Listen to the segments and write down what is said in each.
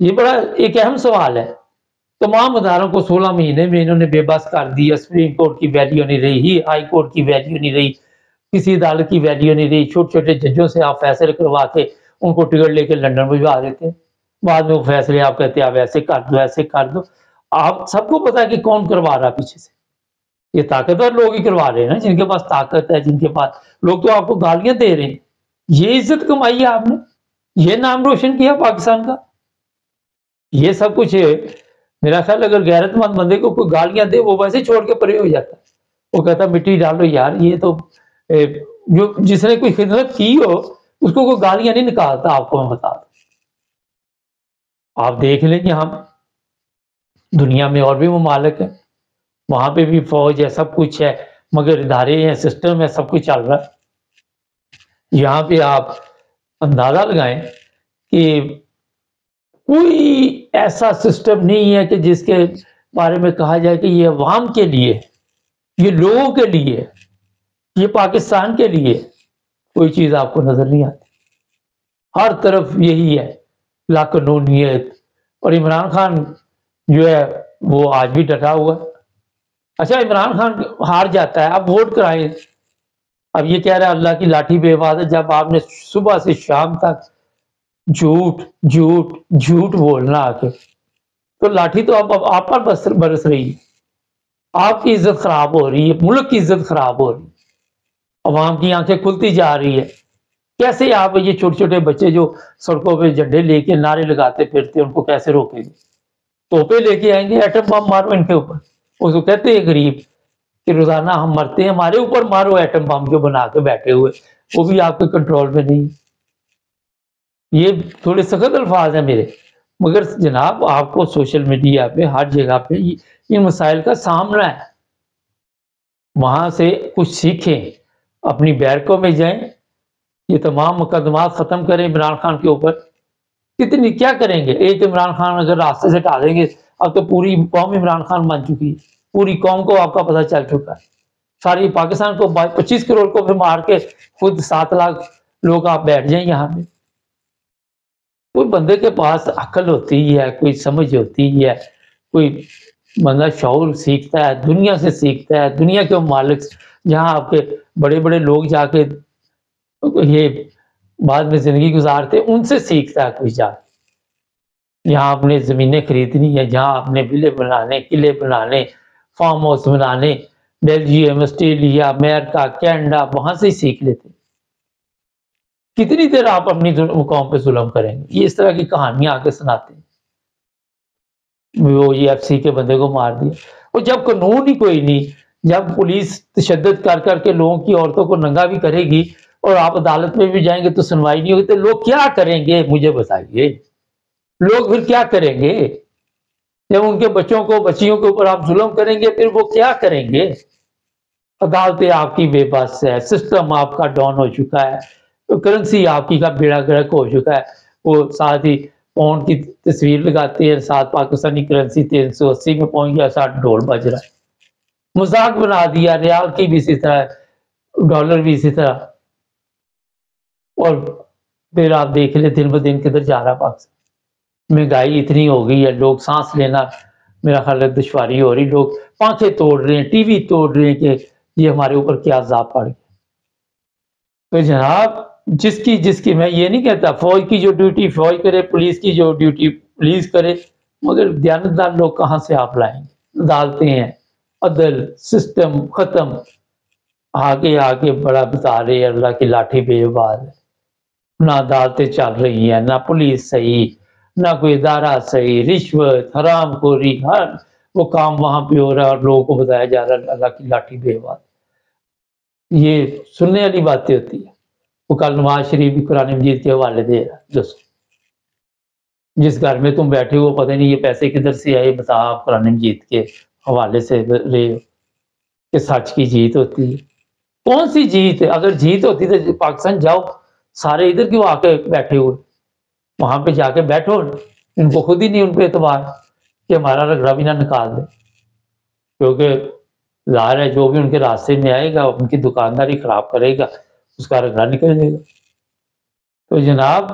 یہ بڑا ایک اہم سوال ہے. تمام اداروں کو 16 مہینے میں انہوں نے بے بس کر دیا. سپریم کورٹ کی ویلیو نہیں رہی، ہائی کورٹ کی ویلیو نہیں رہی، کسی عدالت کی ویلیو نہیں رہی. چھوٹے چھوٹے ججوں سے آپ فیصلے کروا کے ان کو ٹکٹ لے کے لنڈن بھجوا دیتے ہیں. بعد میں وہ فیصلے آپ کہتے ہیں آپ ایسے کر دو ایسے کر دو. آپ سب کو پتا ہے کہ کون کروا رہا پیچھے سے. یہ طاقتور لوگ ہی کروا رہے ہیں نا، جن کے پاس طاقت ہے، جن کے پاس. لوگ تو آپ کو گالیاں دے رہے ہیں. یہ عزت کمائی ہے آپ نے، یہ نام روشن کیا پاکستان کا. یہ سب کچھ میرا خیال اگر غیرت مند بندے کو کوئی گالیاں دے وہ ویسے چھوڑ کے پرے ہو جاتا ہے. وہ کہتا مٹی ڈالو یار. یہ تو جو جس نے کوئی خدمت کی ہو اس کو کوئی گالیاں نہیں نکالتا. آپ کو میں بتا دوں، آپ دیکھ لیں کہ ہم دنیا میں اور بھی ممالک ہیں، وہاں پہ بھی فوج ہے، سب کچھ ہے، مگر ادارے ہیں، سسٹم ہے، سب کچھ چل رہا ہے. یہاں پہ آپ اندازہ لگائیں کہ کوئی ایسا سسٹم نہیں ہے کہ جس کے بارے میں کہا جائے کہ یہ عوام کے لیے، یہ لوگوں کے لیے، یہ پاکستان کے لیے کوئی چیز آپ کو نظر نہیں آتی. ہر طرف یہی ہے لاقانونیت. اور عمران خان جو ہے وہ آج بھی ڈٹا ہوا ہے. اچھا عمران خان ہار جاتا ہے، اب ووٹ کرائیں. اب یہ کہہ رہا ہے اللہ کی لاٹھی بے آواز ہے. جب آپ نے صبح سے شام تک جھوٹ جھوٹ جھوٹ بولنا آ کے، تو لاٹھی تو اب آپ پر برس رہی ہے. آپ کی عزت خراب ہو رہی ہے، ملک کی عزت خراب ہو رہی ہے، عوام کی آنکھیں کھلتی جا رہی ہے. کیسے آپ یہ چھوٹے چھوٹے بچے جو سڑکوں پہ جھنڈے لے کے نعرے لگاتے پھرتے ان کو کیسے روکیں گے؟ توپے لے کے آئیں گے، ایٹم بم مارو ان کے اوپر. اس کو کہتے ہیں غریب کہ روزانہ ہم مرتے ہیں، ہمارے اوپر مارو ایٹم بم جو بنا کے بیٹھے ہوئے، وہ بھی آپ کے کنٹرول میں نہیں. یہ تھوڑے سخت الفاظ ہیں میرے، مگر جناب آپ کو سوشل میڈیا پہ ہر جگہ پہ ان مسائل کا سامنا ہے. وہاں سے کچھ سیکھیں، اپنی بیرکوں میں جائیں، یہ تمام مقدمات ختم کریں عمران خان کے اوپر. کتنی کیا کریں گے؟ ایک عمران خان اگر راستے سے ہٹا دیں گے، اب تو پوری قوم عمران خان بن چکی ہے. پوری قوم کو آپ کا پتہ چل چکا ہے. ساری پاکستان کو 25 کروڑ کو پھر مار کے خود 7 لاکھ لوگ آپ بیٹھ جائیں یہاں پہ. کوئی بندے کے پاس عقل ہوتی ہے، کوئی سمجھ ہوتی ہے، کوئی بندہ شعور سیکھتا ہے، دنیا سے سیکھتا ہے، دنیا کے ممالک جہاں آپ کے بڑے بڑے لوگ جا کے یہ بعد میں زندگی گزارتے ان سے سیکھتا ہے. کوئی جا یہاں آپ نے زمینیں خریدنی ہے، جہاں آپ نے ویلے بنانے، قلعے بنانے، فارم ہاؤس بنانے، بیلجیم، آسٹریلیا، امریکہ، کینیڈا، وہاں سے ہی سیکھ لیتے. کتنی دیر آپ اپنی قوم پہ ظلم کریں گے؟ یہ اس طرح کی کہانیاں آ کے سناتے ہیں. وہ یہ ایف سی کے بندے کو مار دیا. اور جب قانون ہی کوئی نہیں، جب پولیس تشدد کر کر کے لوگوں کی عورتوں کو ننگا بھی کرے گی اور آپ عدالت میں بھی جائیں گے تو سنوائی نہیں ہوگی، تو لوگ کیا کریں گے؟ مجھے بتائیے، لوگ پھر کیا کریں گے؟ جب ان کے بچوں کو بچیوں کے اوپر آپ ظلم کریں گے پھر وہ کیا کریں گے؟ عدالتیں آپ کی بے بس ہے، سسٹم آپ کا ڈاؤن ہو چکا ہے، کرنسی آپ کی کا بیڑا گرک ہو چکا ہے. وہ ساتھ ہی پاؤنڈ کی تصویر لگاتے ہیں، ساتھ پاکستانی کرنسی 380 میں پہنچ گیا، ساتھ ڈھول بج رہا ہے. مذاق بنا دیا. ریال کی بھی اسی طرح، ڈالر بھی اسی طرح. اور پھر آپ دیکھ لیں دن بدن کدھر جا رہا پاکستان. مہنگائی اتنی ہو گئی ہے، لوگ سانس لینا میرا خیال ہے دشواری ہو رہی. لوگ پنکھے توڑ رہے ہیں، ٹی وی توڑ رہے ہیں کہ یہ ہمارے اوپر کیا عذاب پڑ گیا. تو جناب جس کی میں یہ نہیں کہتا فوج کی جو ڈیوٹی فوج کرے، پولیس کی جو ڈیوٹی پولیس کرے، مگر دیانتدار لوگ کہاں سے آپ لائیں گے؟ عدالتیں ہیں، عدل سسٹم ختم. آگے آگے بڑا بتا رہے ہیں اللہ کی لاٹھی بے آواز ہے. نہ عدالتیں چل رہی ہیں، نہ پولیس صحیح، نہ کوئی ادارہ صحیح، رشوت، حرام خوری، ہر وہ کام وہاں پہ ہو رہا ہے اور لوگوں کو بتایا جا رہا ہے اللہ کی لاٹھی بے آواز. یہ سننے والی باتیں ہوتی ہیں. وہ کل نواز شریف بھی قرآن مجید کے حوالے دے رہا، جس گھر میں تم بیٹھے ہو پتہ نہیں یہ پیسے کدھر سے آئے، بتا آپ قرآن مجید کے حوالے سے رہے ہو کہ سچ کی جیت ہوتی ہے. کون سی جیت ہے؟ اگر جیت ہوتی تو پاکستان جاؤ، سارے ادھر کیوں آ کے بیٹھے ہوئے؟ وہاں پہ جا کے بیٹھو. ان کو خود ہی نہیں ان پہ اعتبار کہ ہمارا رگڑا بھی نہ نکال دے، کیونکہ ظاہر ہے جو بھی ان کے راستے میں آئے گا ان کی دکانداری خراب کرے گا، اس کا رگڑا نکل جائے گا. تو جناب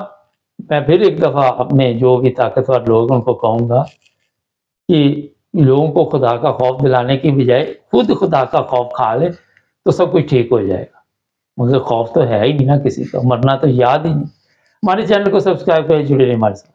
میں پھر ایک دفعہ اپنے جو بھی طاقتور لوگ ان کو کہوں گا کہ لوگوں کو خدا کا خوف دلانے کی بجائے خود خدا کا خوف کھا لے تو سب کچھ ٹھیک ہو جائے گا. مجھے خوف تو ہے ہی نہیں نا کسی کا, مرنا تو یاد ہی نہیں. ہمارے چینل کو سبسکرائب کریں, جڑے رہیں ہمارے ساتھ.